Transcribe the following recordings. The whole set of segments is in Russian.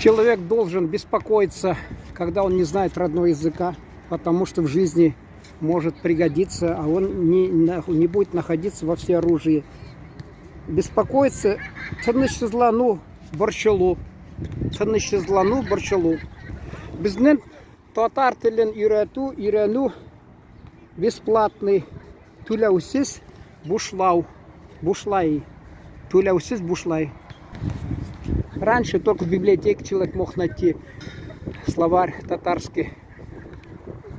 Человек должен беспокоиться, когда он не знает родного языка, потому что в жизни может пригодиться, а он не будет находиться во всеоружии. Беспокоиться тынычлану борчылу. Тынычлану борчылу. Безнен татар телен үйрәнү бесплатный, түләүсез бушлай. Түләүсез бушлай. Раньше только в библиотеке человек мог найти словарь татарский.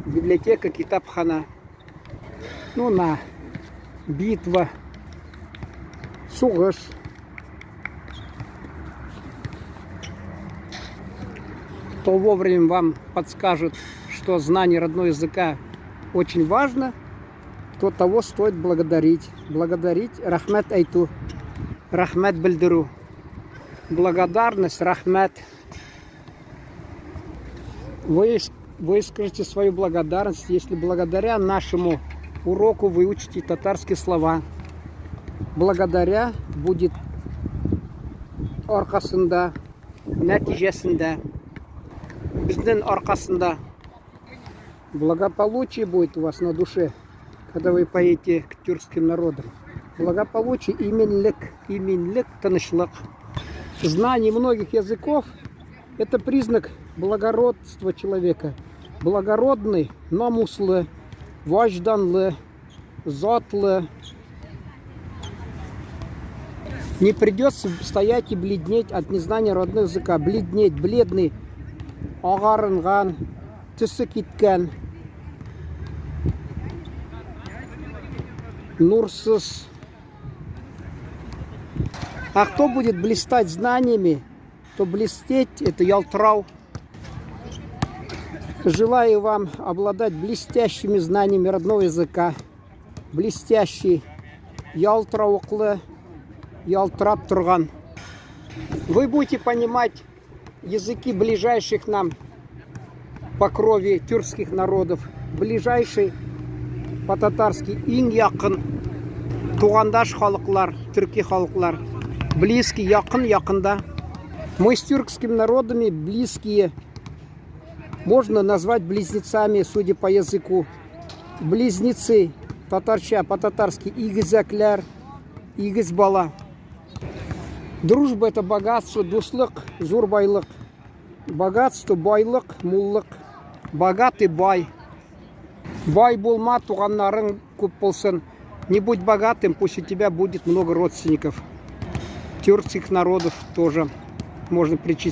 Библиотека Китапхана. Ну, на битва, сугыш. Кто вовремя вам подскажет, что знание родного языка очень важно, то того стоит благодарить. Благодарить рахмет айту, рахмет бельдеру. Благодарность, рахмет. Вы скажете свою благодарность, если благодаря нашему уроку вы учите татарские слова. Благодаря будет аркасында, нәтижесінде, біздің аркасында. Благополучие будет у вас на душе, когда вы поедете к тюркским народам. Благополучие, именлік, тынычлық. Знание многих языков – это признак благородства человека. Благородный, намуслы, важданлы, затлы. Не придется стоять и бледнеть от незнания родного языка. Бледнеть, бледный, агарынган, түсі кеткен, нурсыз. А кто будет блистать знаниями, то блестеть – это ялтрау. Желаю вам обладать блестящими знаниями родного языка. Блестящий, ялтрауклы, ялтрап турган. Вы будете понимать языки ближайших нам по крови тюркских народов. Ближайший по-татарски иң якын тугандаш халыклар, түрки халыклар. Близкий, якында. Мы с тюркскими народами близкие. Можно назвать близнецами, судя по языку. Близнецы, татарча, по-татарски игізәкләр, игіз бала. Дружба – это богатство, дуслык, зур байлык. Богатство, байлык, муллык. Богатый бай. Бай болма, туганнарың көп болсын. Не будь богатым, пусть у тебя будет много родственников. Тюркских народов тоже можно причислить.